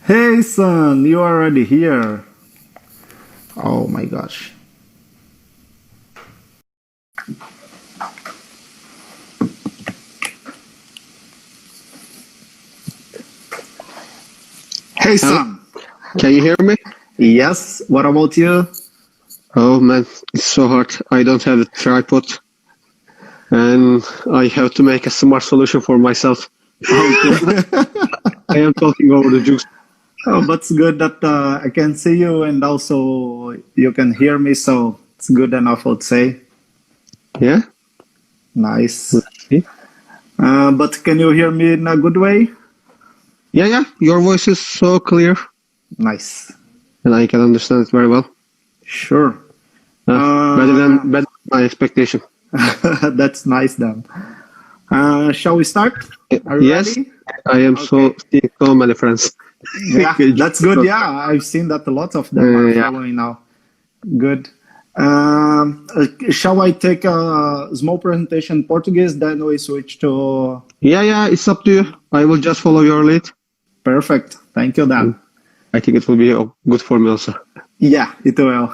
Hey son, you are already here. Oh my gosh. Hey Hello? son. Can you hear me? Yes, what about you? Oh man, it's so hard. I don't have a tripod and I have to make a smart solution for myself. I am talking over the juice. Oh, but it's good that I can see you and also you can hear me, so it's good enough, I would say. Yeah? Nice. Let's see. But can you hear me in a good way? Yeah. Your voice is so clear Nice. and I can understand it very well. Sure. Better Uh, than my expectation. that's nice then. Shall we start? Are you Yes, ready? I am Okay. seeing so many friends. Yeah, that's good. Yeah, I've seen that a lot of them are Yeah. following now. Good. Shall I take a small presentation in Portuguese, then we switch to... Yeah, it's up to you. I will just follow your lead. Perfect. Thank you, Dan. I think it will be good for me also. Yeah, it will.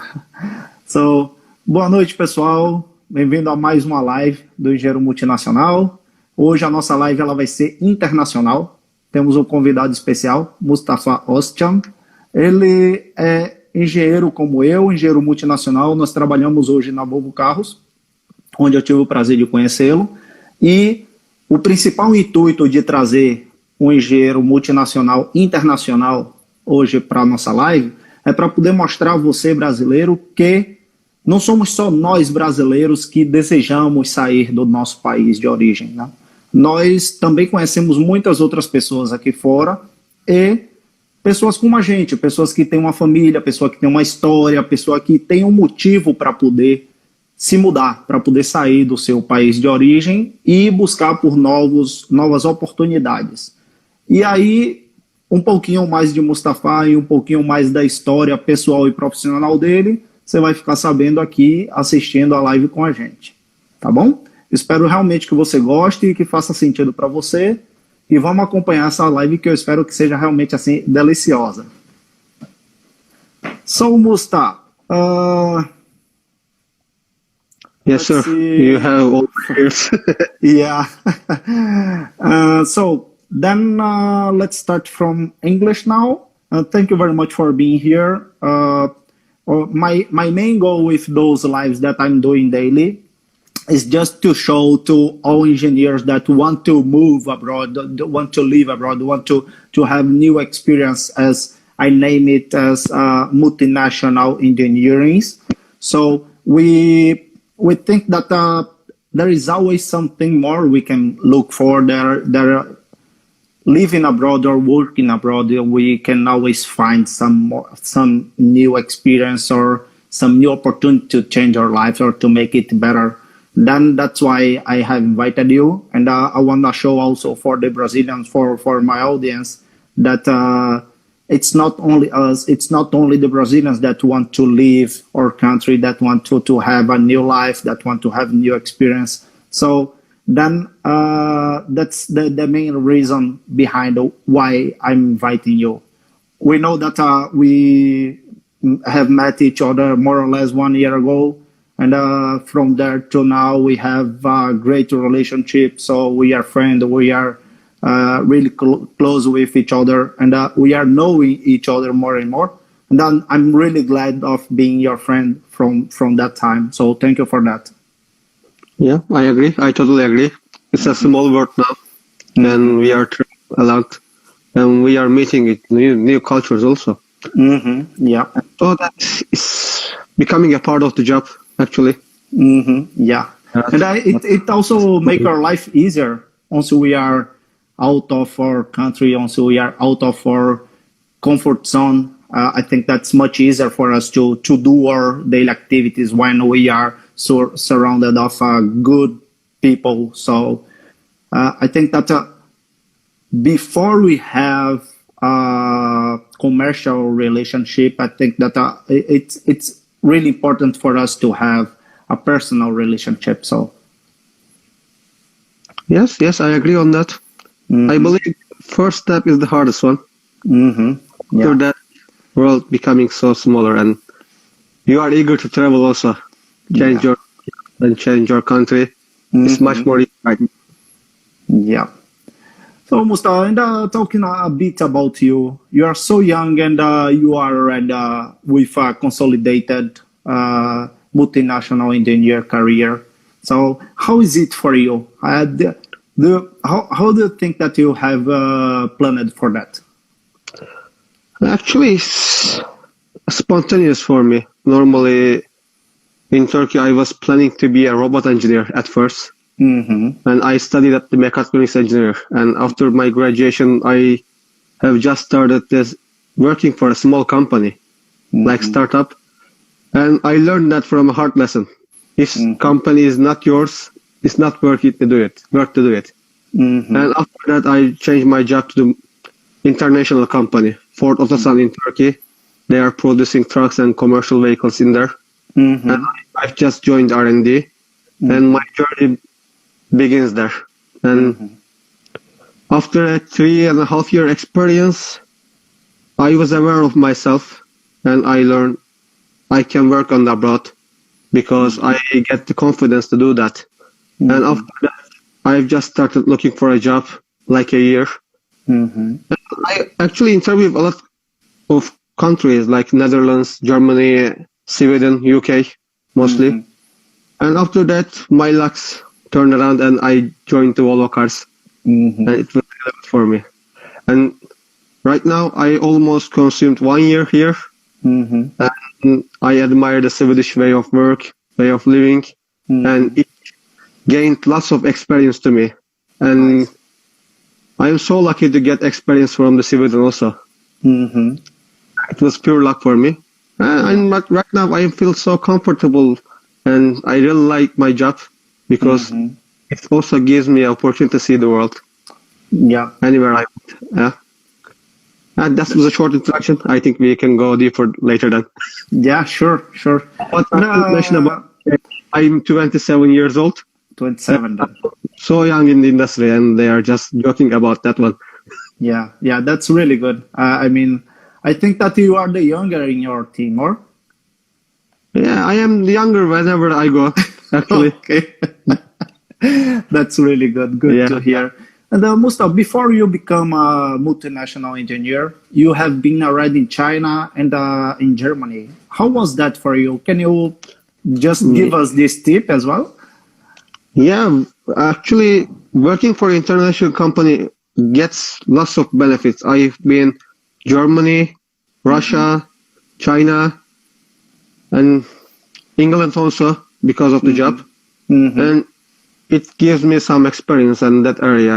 So, boa noite, pessoal. Bem-vindo a mais uma live do Engenheiro Multinacional. Hoje a nossa live ela vai ser internacional. Temos um convidado especial, Mustafa Ozcan. Ele é engenheiro como eu, engenheiro multinacional. Nós trabalhamos hoje na Volvo Carros, onde eu tive o prazer de conhecê-lo. E o principal intuito de trazer um engenheiro multinacional internacional hoje para a nossa live é para poder mostrar a você, brasileiro, que não somos só nós brasileiros que desejamos sair do nosso país de origem, né? Nós também conhecemos muitas outras pessoas aqui fora e pessoas como a gente, pessoas que têm uma família, pessoa que tem uma história, pessoa que tem um motivo para poder se mudar, para poder sair do seu país de origem e buscar por novas oportunidades. E aí, um pouquinho mais de Mustafa e um pouquinho mais da história pessoal e profissional dele, você vai ficar sabendo aqui assistindo a live com a gente, tá bom? Espero realmente que você goste e que faça sentido para você e vamos acompanhar essa live que eu espero que seja realmente assim deliciosa. So Musta, Yes, sir. see. You have all the ears. Yeah. So then let's start from English now. Thank you very much for being here. My main goal with those lives that I'm doing daily is just to show to all engineers that want to move abroad, want to live abroad, want to have new experience, as I name it, as multinational engineering. So we think that there is always something more we can look for. There living abroad or working abroad, we can always find some new experience or some new opportunity to change our lives or to make it better. Then that's why I have invited you, and I want to show also for the Brazilians, for my audience, that it's not only us, it's not only the Brazilians that want to leave our country, that want to have a new life, that want to have new experience. So then that's the main reason behind why I'm inviting you. We know that we have met each other more or less 1 year ago, and from there to now we have a great relationship. So we are friends, we are really close with each other, and we are knowing each other more and more. And then I'm really glad of being your friend from that time. So thank you for that. Yeah, I agree. I totally agree. It's a small world now, and we are traveling a lot, and we are meeting with new cultures also. Yeah. So that is becoming a part of the job, actually. Yeah. And it also make our life easier once we are out of our country, once we are out of our comfort zone. I think that's much easier for us to do our daily activities when we are surrounded of good people. So I think that before we have a commercial relationship, I think that it's really important for us to have a personal relationship. So Yes, I agree on that. I believe first step is the hardest one. After that, world becoming so smaller, and you are eager to travel also, change your country. It's much more exciting. Yeah. So, Mustafa, and talking a bit about you, you are so young and you are already with a consolidated multinational engineer career. So, how is it for you? How do you think that you have planned for that? Actually, it's spontaneous for me. Normally, in Turkey, I was planning to be a robot engineer at first. And I studied at the mechatronics engineer. And after my graduation, I have just started working for a small company, like startup. And I learned that from a hard lesson. If company is not yours, it's not worth it to do it. And after that, I changed my job to the international company, Ford Ozcan in Turkey. They are producing trucks and commercial vehicles in there. And I've just joined R&D, and my journey begins there. And after a 3.5-year experience, I was aware of myself, and I learned I can work on the abroad because I get the confidence to do that. And after that, I've just started looking for a job, like a year. I actually interviewed a lot of countries like Netherlands, Germany, Sweden, UK, mostly. And after that, my lucks turned around and I joined the Volvo Cars. And it was really good for me. And right now, I almost consumed 1 year here. And I admire the Swedish way of work, way of living. And it gained lots of experience to me. And I am so lucky to get experience from the Sweden also. It was pure luck for me. And right now I feel so comfortable and I really like my job because it also gives me an opportunity to see the world. Anywhere I want. And that was a short introduction. I think we can go deeper later then. Yeah, sure. What I mention about, I'm 27 years old. 27 then. So young in the industry and they are just joking about that one. Yeah, that's really good. I mean, I think that you are the younger in your team, or? Yeah, I am younger whenever I go, actually. Okay. That's really good. Good to hear. And Mustafa, before you become a multinational engineer, you have been already in China and in Germany. How was that for you? Can you just give us this tip as well? Yeah, actually, working for an international company gets lots of benefits. I've been Germany, Russia, China, and England also because of the job. And it gives me some experience in that area.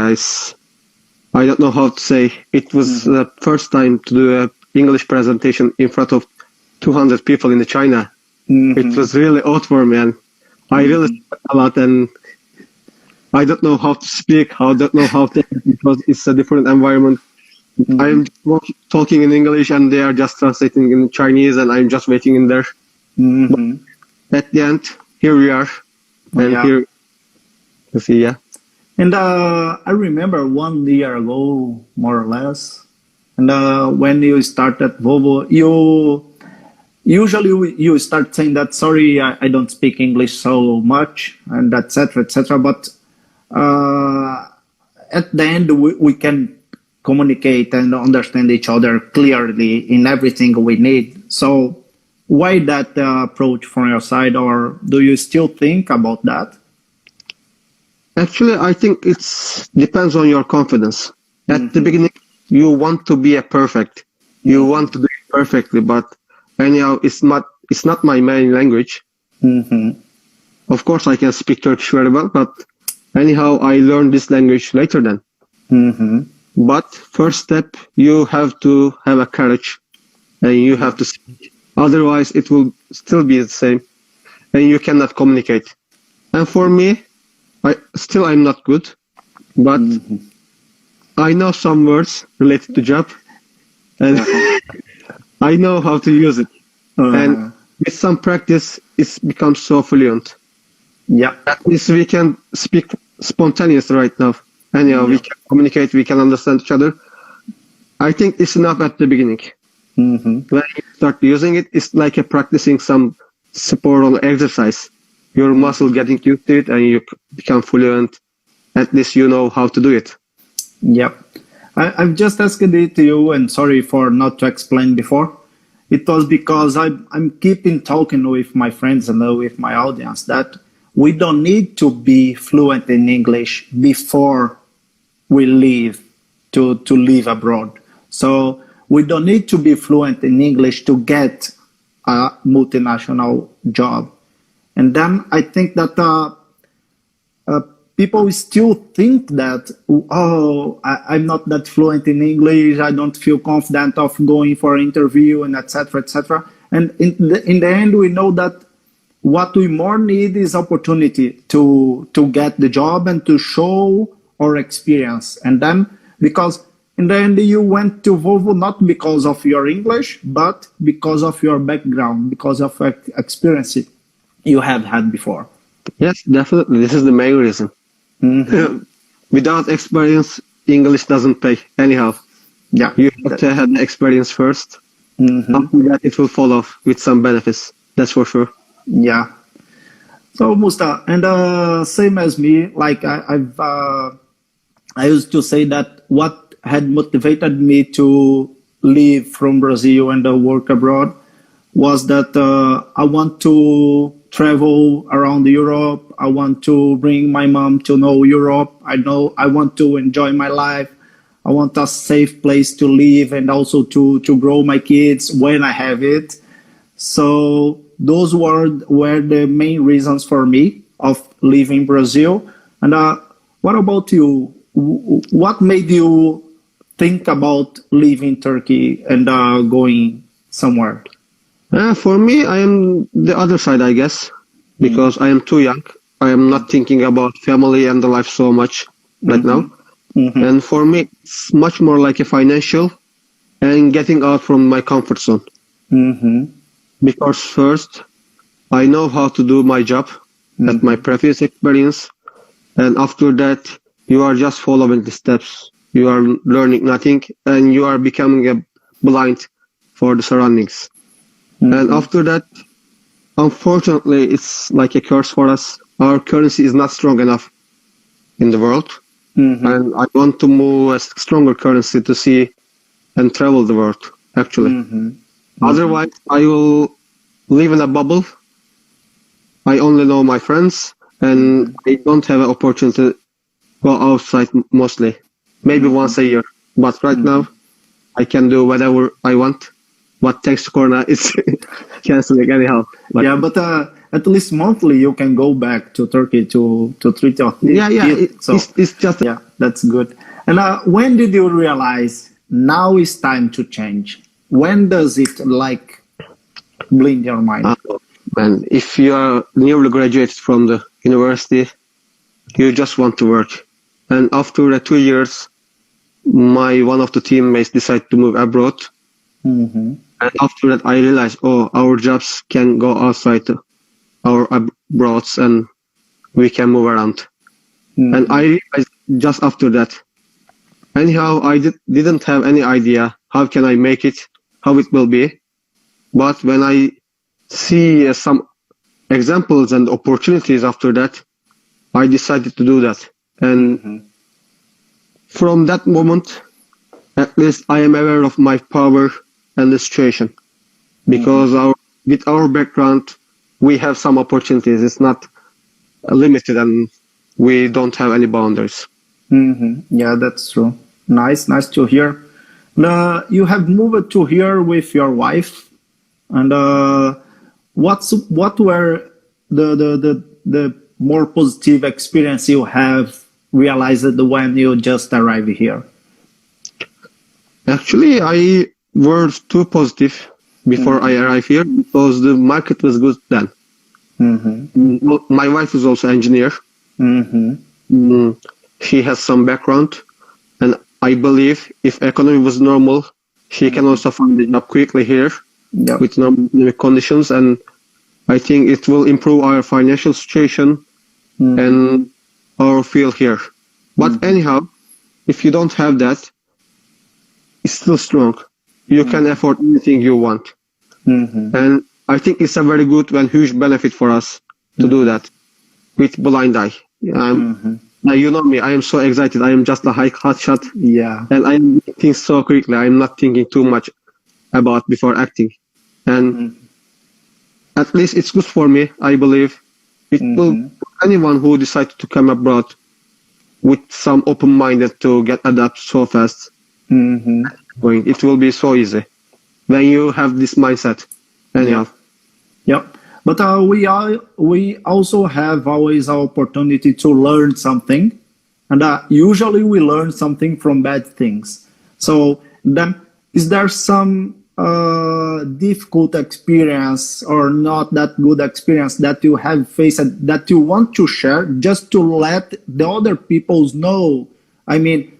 I don't know how to say. It was the first time to do an English presentation in front of 200 people in China. It was really odd for me, and I really sweat a lot, and I don't know how to speak. I don't know how to, because it's a different environment. I'm talking in English, and they are just translating in Chinese, and I'm just waiting in there. But at the end, here we are, and here you see, And I remember 1 year ago, more or less, and when you started Volvo, usually you start saying that, sorry, I don't speak English so much, and etc. But at the end, we can communicate and understand each other clearly in everything we need. So why that approach from your side, or do you still think about that? Actually, I think it depends on your confidence. At the beginning, you want to be a perfect. You want to do it perfectly, but anyhow, it's not my main language. Of course, I can speak Turkish very well, but anyhow, I learned this language later then. But first step, you have to have a courage, and you have to speak. Otherwise, it will still be the same, and you cannot communicate. And for me, I'm not good, but I know some words related to job, and I know how to use it. And with some practice, it becomes so fluent. At least we can speak spontaneous right now. Anyhow, we can communicate, we can understand each other. I think it's enough at the beginning. When you start using it, it's like a practicing some sport or exercise. Your muscle getting used to it and you become fluent. At least you know how to do it. Yep. I've just asked it to you, and sorry for not to explain before. It was because I'm keeping talking with my friends and with my audience that we don't need to be fluent in English before we leave to live abroad. So we don't need to be fluent in English to get a multinational job. And then I think that people still think that, I'm not that fluent in English, I don't feel confident of going for an interview, and etc., etc. And in the end, we know that what we more need is opportunity to get the job and to show our experience. And then, because in the end, you went to Volvo not because of your English, but because of your background, because of experience you have had before. Yes, definitely. This is the main reason. Without experience, English doesn't pay anyhow. Yeah, you have to have the experience first. After that, it will follow with some benefits. That's for sure. Yeah. So Musta, and same as me, like I used to say that what had motivated me to leave from Brazil and work abroad was that I want to travel around Europe. I want to bring my mom to know Europe. I want to enjoy my life. I want a safe place to live and also to grow my kids when I have it. So those were the main reasons for me of leaving Brazil. And what about you? What made you think about leaving Turkey and going somewhere? For me, I am the other side, I guess, because I am too young. I am not thinking about family and the life so much right now. And for me, it's much more like a financial and getting out from my comfort zone. Because first, I know how to do my job at my previous experience. And after that, you are just following the steps. You are learning nothing and you are becoming blind for the surroundings. And after that, unfortunately, it's like a curse for us. Our currency is not strong enough in the world. And I want to move a stronger currency to see and travel the world, actually. Otherwise, I will live in a bubble. I only know my friends, and I don't have an opportunity to go outside mostly. Maybe once a year. But right now, I can do whatever I want. But thanks to Corona, it's canceling anyhow. But yeah, but at least monthly you can go back to Turkey to treat your kids. So it's just that's good. And when did you realize now is time to change? When does it like blind your mind? Man, if you are newly graduated from the university, you just want to work. And after 2 years, one of the teammates decided to move abroad. And after that, I realized, our jobs can go outside our abroads and we can move around. And I realized just after that. Anyhow, I didn't have any idea how can I make it, how it will be. But when I see some examples and opportunities after that, I decided to do that. And from that moment, at least I am aware of my power and the situation. Because with our background, we have some opportunities. It's not limited and we don't have any boundaries. Yeah, that's true. Nice to hear. You have moved to here with your wife, and what were the more positive experience you have realized when you just arrived here? Actually, I was too positive before I arrived here because the market was good then. My wife is also an engineer. She has some background, and I believe if economy was normal, she can also find a job quickly here with normal conditions, and I think it will improve our financial situation and our field here. But anyhow, if you don't have that, it's still strong. you can afford anything you want. And I think it's a very good and huge benefit for us to do that with blind eye. Now, you know me, I am so excited. I am just a hot shot. Yeah. And I think so quickly. I'm not thinking too much about before acting. And at least it's good for me, I believe. It will anyone who decided to come abroad with some open-minded to get adapt so fast. It will be so easy when you have this mindset. Anyhow. Yep. But we also have always our opportunity to learn something, and usually we learn something from bad things. So then, is there some difficult experience or not that good experience that you have faced that you want to share just to let the other peoples know? I mean,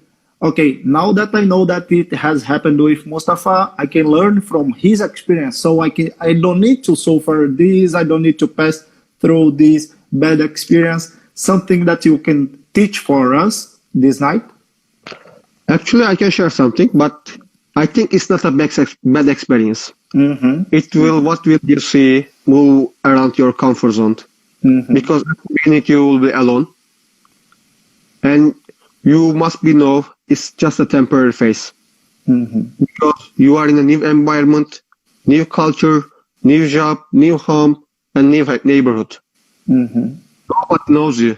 okay, now that I know that it has happened with Mustafa, I can learn from his experience. So I don't need to suffer this. I don't need to pass through this bad experience. Something that you can teach for us this night. Actually, I can share something, but I think it's not a bad experience. It will, what will you see, move around your comfort zone. Because at the beginning you will be alone. And you must know it's just a temporary phase. Because you are in a new environment, new culture, new job, new home, and new neighborhood. Nobody knows you.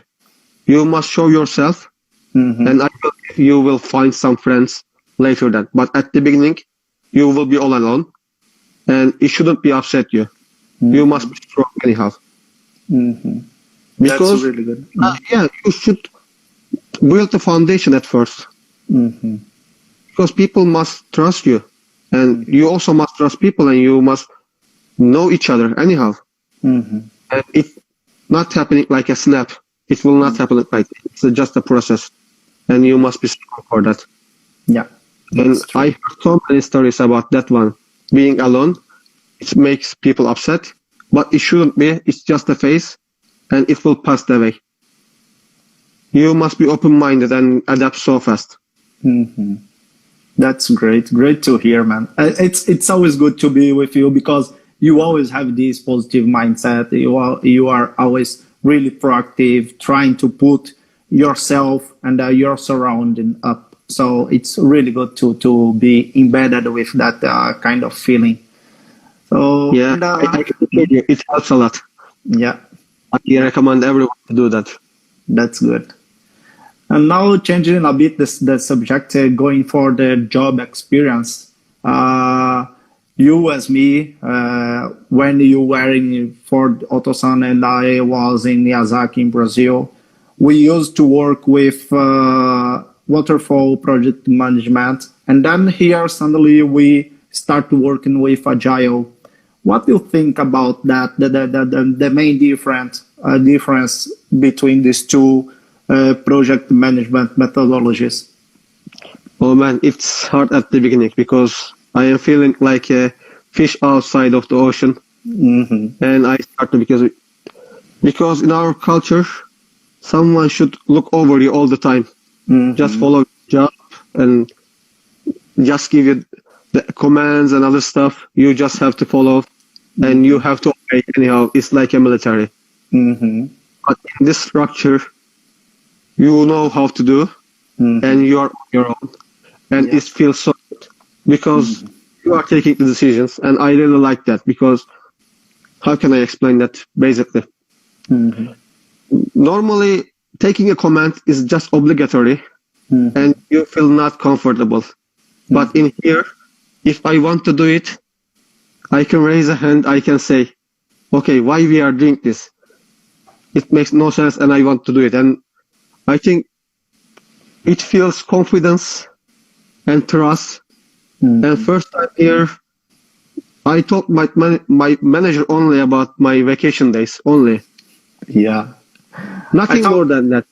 You must show yourself, and I believe you will find some friends later that. But at the beginning, you will be all alone, and it shouldn't be upset you. You must be strong anyhow. Because, that's really good. You should build the foundation at first. Because people must trust you, and you also must trust people, and you must know each other anyhow. And it's not happening like a snap. It will not happen like it's just a process, and you must be strong for that. Yeah. And I heard so many stories about that one. Being alone, it makes people upset, but it shouldn't be. It's just a phase, and it will pass away. You must be open-minded and adapt so fast. That's great. Great to hear, man. It's always good to be with you because you always have this positive mindset. You are always really proactive, trying to put yourself and your surrounding up. So it's really good to be embedded with that kind of feeling. So yeah, it helps a lot. Yeah, I recommend everyone to do that. That's good. And now changing a bit the subject, going for the job experience. You as me, when you were in Ford Ozcan and I was in Miyazaki in Brazil, we used to work with waterfall project management. And then here suddenly we start working with Agile. What do you think about that, the main difference between these two project management methodologies? Oh man, it's hard at the beginning because I am feeling like a fish outside of the ocean. And I started because in our culture, someone should look over you all the time. Just follow your job and just give you the commands and other stuff. You just have to follow and you have to obey anyhow. It's like a military. But in this structure, you know how to do and you are on your own. And it feels so good because you are taking the decisions. And I really like that because how can I explain that basically? Normally, taking a command is just obligatory and you feel not comfortable. But in here, if I want to do it, I can raise a hand, I can say, okay, why we are doing this? It makes no sense and I want to do it. And I think it feels confidence and trust. And first time here, I talked my manager only about my vacation days only. Yeah. Nothing more than that.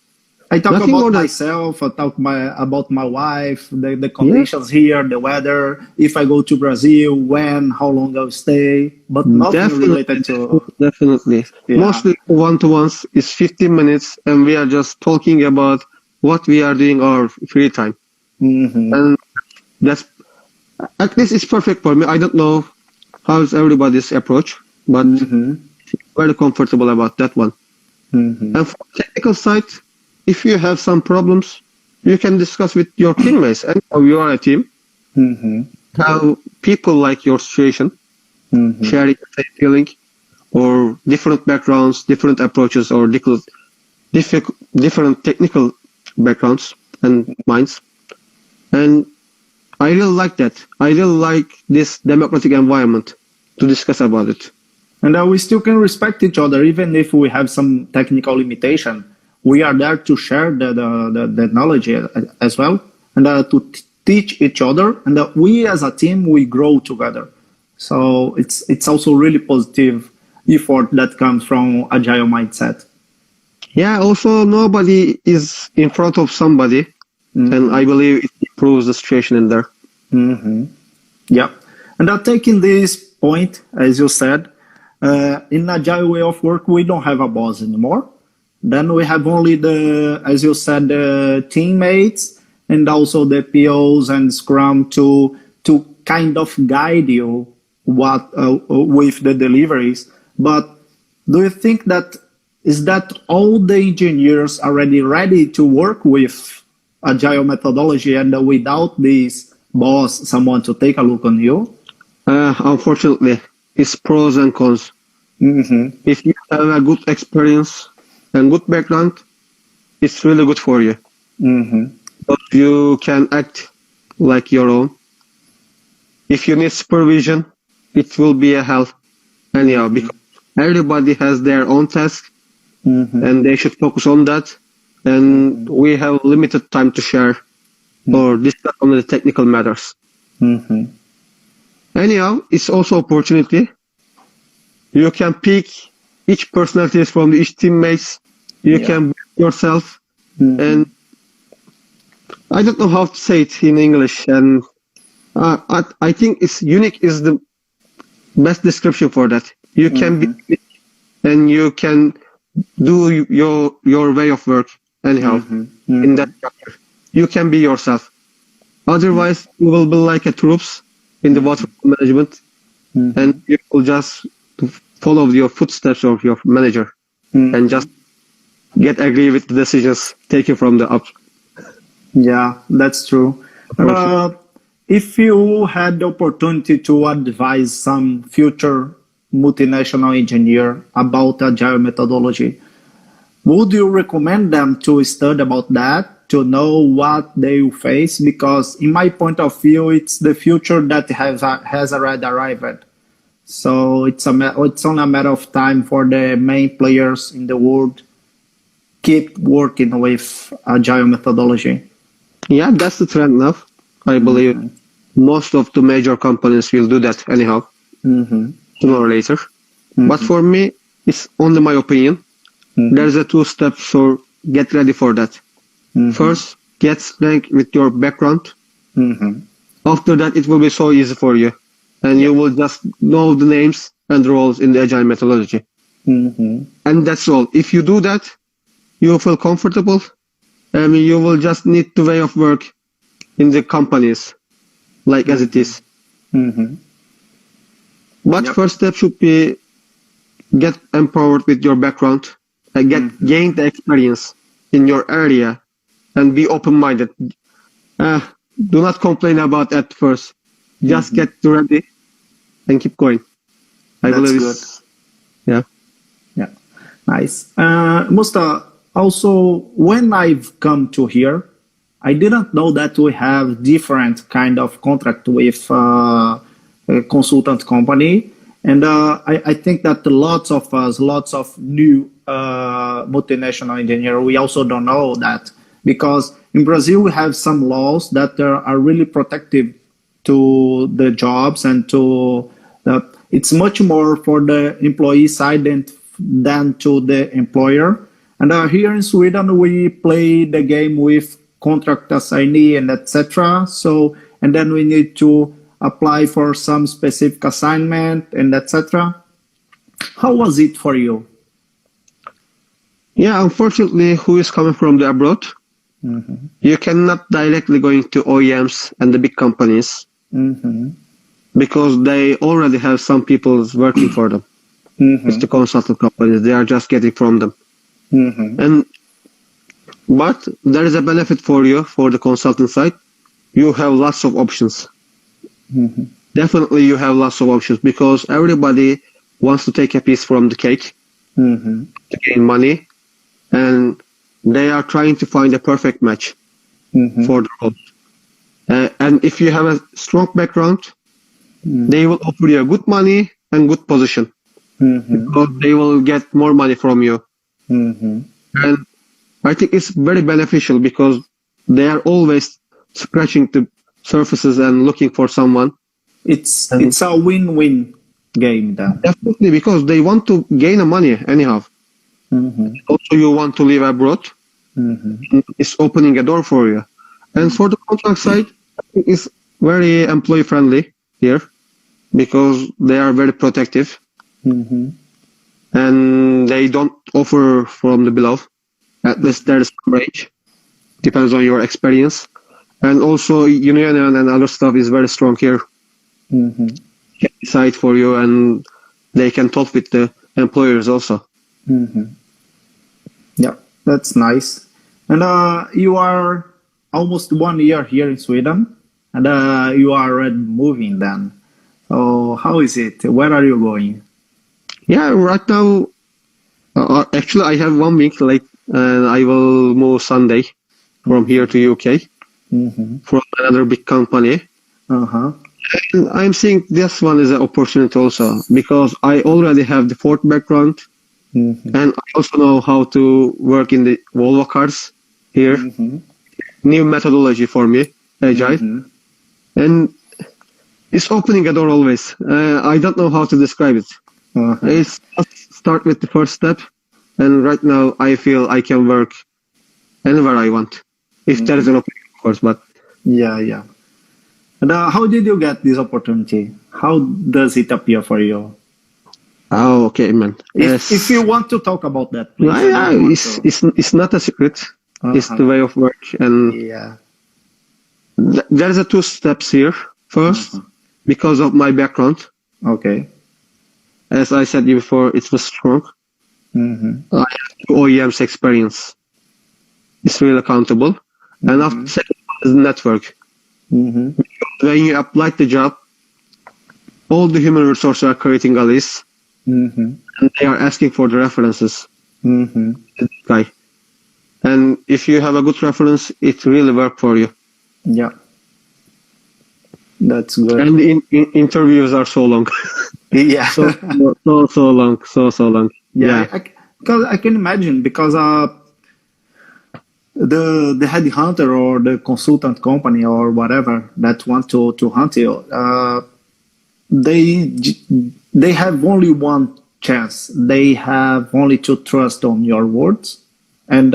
I talk about myself, I talk about my wife, the conditions here, the weather, if I go to Brazil, when, how long I'll stay, but nothing related to... Definitely. Yeah. Mostly one-to-ones is 15 minutes and we are just talking about what we are doing our free time. And that's At least it's perfect for me. I don't know how's everybody's approach, but very comfortable about that one. And for technical side, if you have some problems, you can discuss with your teammates. And you are a team. How people like your situation, sharing the same feeling, or different backgrounds, different approaches, or different technical backgrounds and minds. And I really like that. I really like this democratic environment to discuss about it. And we still can respect each other, even if we have some technical limitation. We are there to share the knowledge as well, and to teach each other. And we as a team, we grow together. So it's also really positive effort that comes from agile mindset. Yeah, also nobody is in front of somebody, and I believe it improves the situation in there. Yeah, and taking this point, as you said, in agile way of work, we don't have a boss anymore. Then we have only as you said, the teammates and also the POs and Scrum to kind of guide you with the deliveries. But do you think that is that all the engineers are already ready to work with agile methodology and without this boss, someone to take a look on you? Unfortunately, it's pros and cons. If you have a good experience and good background, it's really good for you. But you can act like your own. If you need supervision, it will be a hell anyhow, because everybody has their own task and they should focus on that. And we have limited time to share or discuss on the technical matters. Anyhow, it's also opportunity. You can pick each personalities from each teammates. You can build yourself. And I don't know how to say it in English. And I think it's unique is the best description for that. You can be unique and you can do your way of work anyhow in that chapter. You can be yourself. Otherwise, you will be like a troops in the waterfall management, and you will just follow your footsteps of your manager and just get agree with the decisions taken from the up. Yeah, that's true. If you had the opportunity to advise some future multinational engineer about agile methodology, would you recommend them to study about that, to know what they will face? Because in my point of view, it's the future that has already arrived. So it's only a matter of time for the main players in the world keep working with agile methodology. Yeah, that's the trend now. I believe most of the major companies will do that anyhow, sooner or later. But for me, it's only my opinion. There's a 2 steps, so get ready for that. First, get strength with your background. After that, it will be so easy for you. And you will just know the names and roles in the agile methodology. And that's all. If you do that, you will feel comfortable. You will just need the way of work in the companies, like as it is. But first step should be get empowered with your background and gain the experience in your area and be open-minded. Do not complain about at first. Just get ready and keep going. I believe good. Yeah. Nice. Musta, also, when I've come to here, I didn't know that we have different kind of contract with a consultant company. And I think that lots of new multinational engineers, we also don't know that, because in Brazil we have some laws that are really protective to the jobs and to it's much more for the employee side than to the employer. And here in Sweden we play the game with contract assignee and etc. So and then we need to apply for some specific assignment and etc. How was it for you? Yeah, unfortunately, who is coming from the abroad, you cannot directly go into OEMs and the big companies because they already have some people working for them. It's the consultant companies. They are just getting from them. But there is a benefit for you for the consultant side. You have lots of options. Definitely you have lots of options because everybody wants to take a piece from the cake to gain money, and they are trying to find a perfect match for the role. And if you have a strong background, they will offer you good money and good position because they will get more money from you. And I think it's very beneficial because they are always scratching the surfaces and looking for someone. It's a win-win game then. Definitely, because they want to gain money anyhow. Also, you want to live abroad. It's opening a door for you. And for the contract side, I think it's very employee friendly here because they are very protective. And they don't offer from the below. At least there is some range. Depends on your experience. And also union and other stuff is very strong here. Side for you, and they can talk with the employers also. Yeah, that's nice. And you are almost 1 year here in Sweden, and you are already moving then. So how is it? Where are you going? Yeah, right now, actually I have 1 week late, and I will move Sunday from here to UK from another big company. And I'm seeing this one as an opportunity also because I already have the Ford background and I also know how to work in the Volvo cars here. New methodology for me, Agile. And it's opening a door always. I don't know how to describe it. It's just start with the first step, and right now I feel I can work anywhere I want. If there is an opening, of course, but... Yeah. And how did you get this opportunity? How does it appear for you? Oh, okay, man. If you want to talk about that, please. It's not a secret. It's the way of work. And there's a 2 steps here. First, because of my background. Okay. As I said before, it was strong. I have 2 OEMs experience. It's really accountable. And after second one is network. When you apply the job, all the human resources are creating a list, and they are asking for the references. Guy. And if you have a good reference, it really works for you. Yeah, that's good. And interviews are so long. Yeah, so long. Yeah, because I can imagine because the headhunter or the consultant company or whatever that want to hunt you, they have only one chance. They have only to trust on your words, and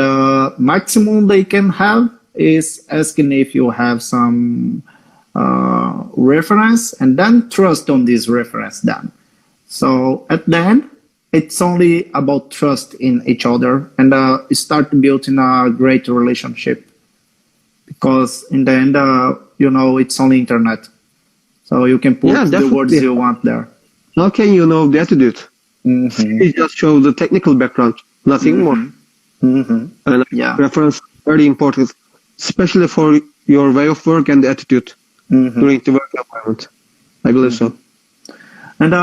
maximum they can have is asking if you have some reference, and then trust on this reference. Then, so at the end, it's only about trust in each other and start building a great relationship. Because in the end, it's only internet. So you can put the words you want there. How can you know the attitude? It just shows the technical background, nothing more. And reference very important, especially for your way of work and the attitude during the work environment. I believe so. And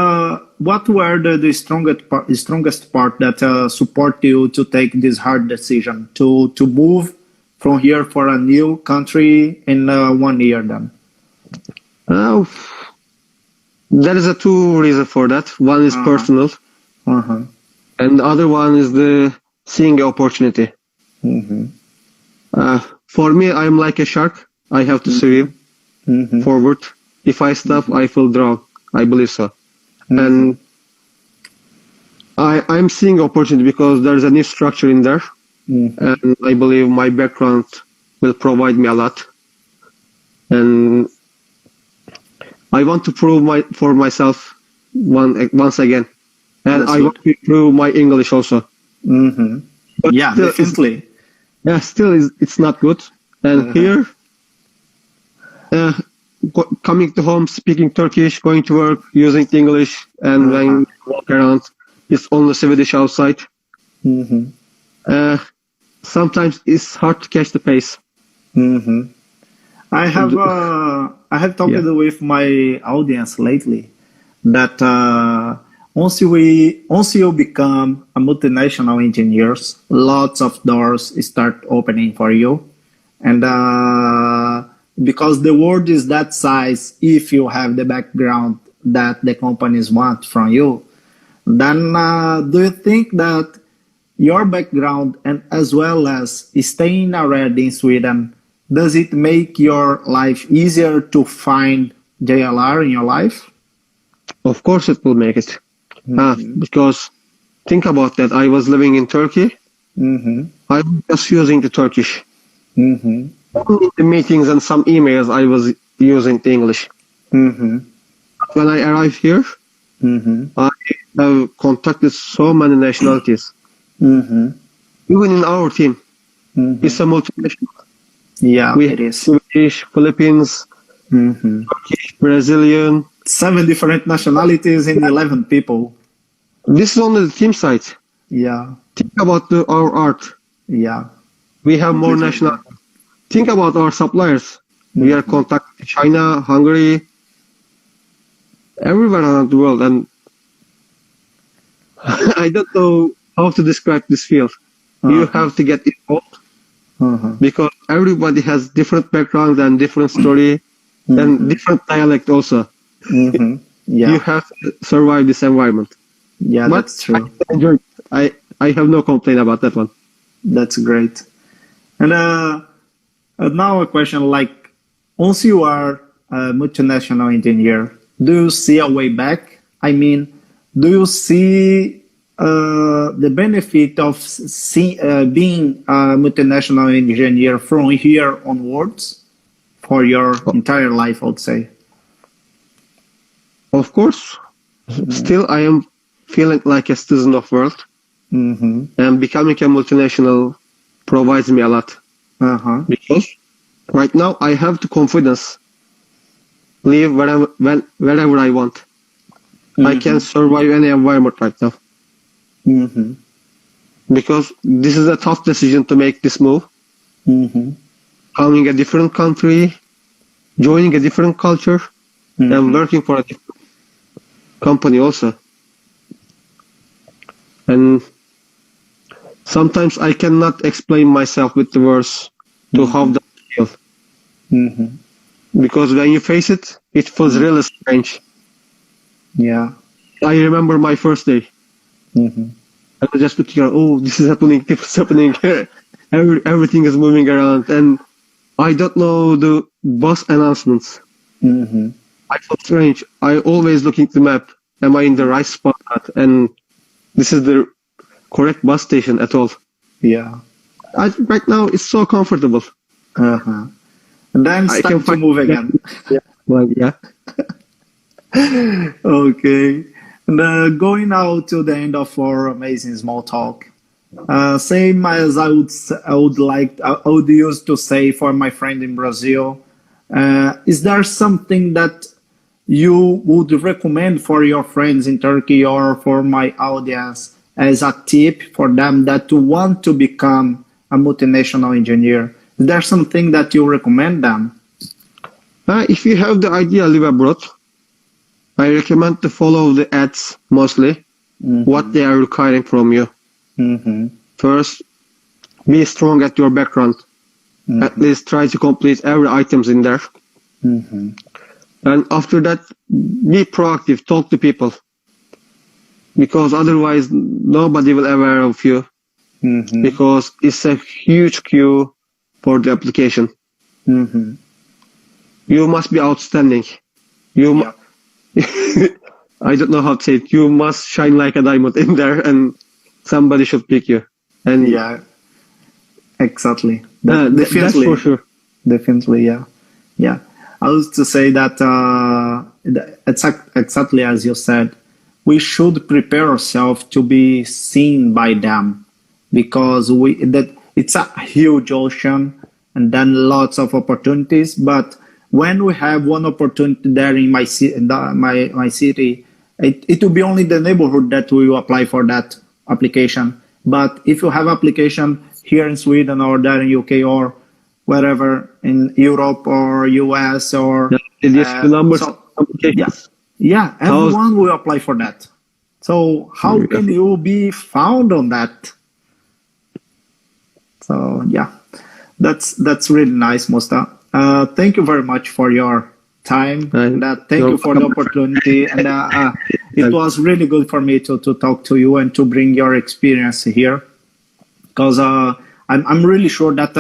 what were the strongest part that support you to take this hard decision to move from here for a new country in 1 year then? There is 2 reasons for that. One is personal, and the other one is the seeing the opportunity. For me, I'm like a shark. I have to swim forward. If I stop, I will drown. I believe so. And I'm seeing opportunity because there's a new structure in there, and I believe my background will provide me a lot. And I want to prove for myself once again, and I want to prove my English also. But yeah, still, definitely. Still it's not good. And here, coming to home, speaking Turkish, going to work, using English, and when you walk around, it's only Swedish outside. Sometimes it's hard to catch the pace. I have talked with my audience lately that once you become a multinational engineers, lots of doors start opening for you, and because the world is that size, if you have the background that the companies want from you, then do you think that your background and as well as staying already in Sweden, does it make your life easier to find JLR in your life? Of course it will make it. Because think about that. I was living in Turkey. I was just using the Turkish. Only in the meetings and some emails I was using the English. When I arrived here, I have contacted so many nationalities. Even in our team, it's a multinational. Yeah, it is. Swedish, Philippines, Turkish, Brazilian. 7 different nationalities in 11 people. This is only the team side. Yeah. Think about our art. Yeah. We have more nationalities. Think about our suppliers. We are contacting China, Hungary, everywhere around the world. And I don't know how to describe this field. You have to get involved. Because everybody has different backgrounds and different story and different dialect also. You have to survive this environment. Yeah, but that's true. I enjoy it. I have no complaint about that one. That's great. And now a question like, once you are a multinational engineer, do you see a way back? I mean, do you see the benefit of being a multinational engineer from here onwards for your entire life, I would say? Of course. Still, I am feeling like a citizen of the world. And becoming a multinational provides me a lot. Because right now I have the confidence live wherever I want. I can survive any environment right now. Because this is a tough decision to make this move. Coming a different country, joining a different culture, and working for a different company also. And sometimes I cannot explain myself with the words to how that feels. Because when you face it, it feels really strange. Yeah. I remember my first day. I was just looking around, oh, this is happening, this is happening. Everything is moving around. And I don't know the bus announcements. I felt strange. I always looking at the map. Am I in the right spot? And this is the correct bus station at all. Yeah. Right now, it's so comfortable. And then it's time to move again. Yeah. Okay. And going now to the end of our amazing small talk. Same as I would use to say for my friend in Brazil. Is there something that you would recommend for your friends in Turkey or for my audience as a tip for them that want to become a multinational engineer? Is there something that you recommend them? If you have the idea live abroad, I recommend to follow the ads mostly, what they are requiring from you. First, be strong at your background. At least try to complete every items in there. And after that, be proactive, talk to people. Because otherwise, nobody will ever aware of you. Because it's a huge queue for the application. You must be outstanding. I don't know how to say it. You must shine like a diamond in there, and somebody should pick you. And yeah, exactly. That's for sure. Definitely, yeah. I was to say that exactly as you said, we should prepare ourselves to be seen by them, because it's a huge ocean and then lots of opportunities. But when we have one opportunity there in my city, it will be only the neighborhood that will apply for that application. But if you have application here in Sweden or there in UK or wherever in Europe or US or everyone will apply for that. So how can you be found on that? So yeah, that's really nice, Mustafa. Thank you very much for your time. And thank you for the opportunity. And it was really good for me to talk to you and to bring your experience here, because I'm really sure that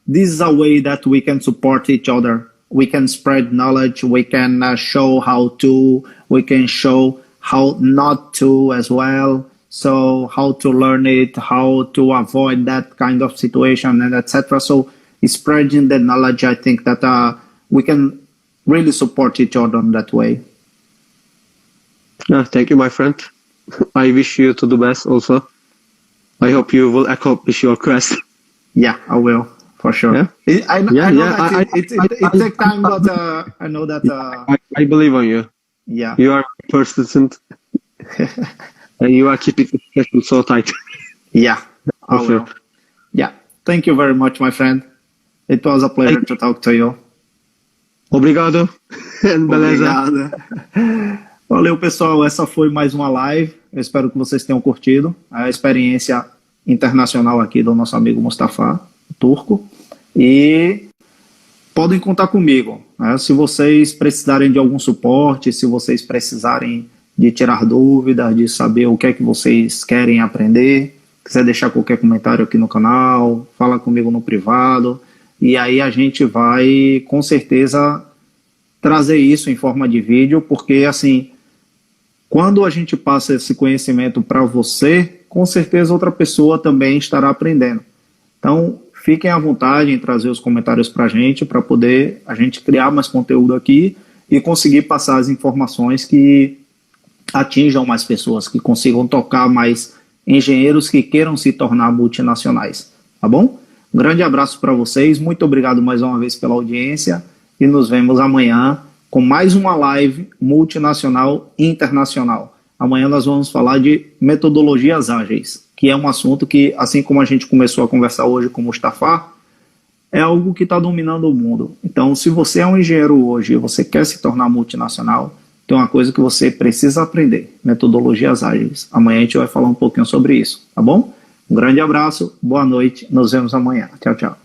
this is a way that we can support each other. We can spread knowledge. We can show how to. We can show how not to as well. So how to learn it, how to avoid that kind of situation, and etc. So spreading the knowledge, I think that we can really support each other in that way. Thank you, my friend. I wish you to the best also. I hope you will accomplish your quest. Yeah, I will, for sure. Yeah? I know that it takes time, but I know that... I believe on you. Yeah. You are persistent. And you are keeping the session so tight. Yeah, I will. Yeah. Thank you very much, my friend. It was a pleasure to talk to you. Obrigado. Beleza. Obrigado. Valeu, pessoal. Essa foi mais uma live. Eu espero que vocês tenham curtido a experiência internacional aqui do nosso amigo Mustafa, turco. E podem contar comigo, né? Se vocês precisarem de algum suporte, se vocês precisarem de tirar dúvidas, de saber o que é que vocês querem aprender, quiser deixar qualquer comentário aqui no canal, fala comigo no privado, e aí a gente vai, com certeza, trazer isso em forma de vídeo, porque, assim, quando a gente passa esse conhecimento para você, com certeza outra pessoa também estará aprendendo. Então, fiquem à vontade em trazer os comentários para a gente, para poder a gente criar mais conteúdo aqui e conseguir passar as informações que atinjam mais pessoas, que consigam tocar mais engenheiros que queiram se tornar multinacionais, tá bom? Um grande abraço para vocês, muito obrigado mais uma vez pela audiência e nos vemos amanhã com mais uma live multinacional internacional. Amanhã nós vamos falar de metodologias ágeis, que é um assunto que, assim como a gente começou a conversar hoje com o Mustafa, é algo que está dominando o mundo. Então, se você é um engenheiro hoje e você quer se tornar multinacional, tem uma coisa que você precisa aprender, metodologias ágeis. Amanhã a gente vai falar um pouquinho sobre isso, tá bom? Um grande abraço, boa noite, nos vemos amanhã. Tchau, tchau.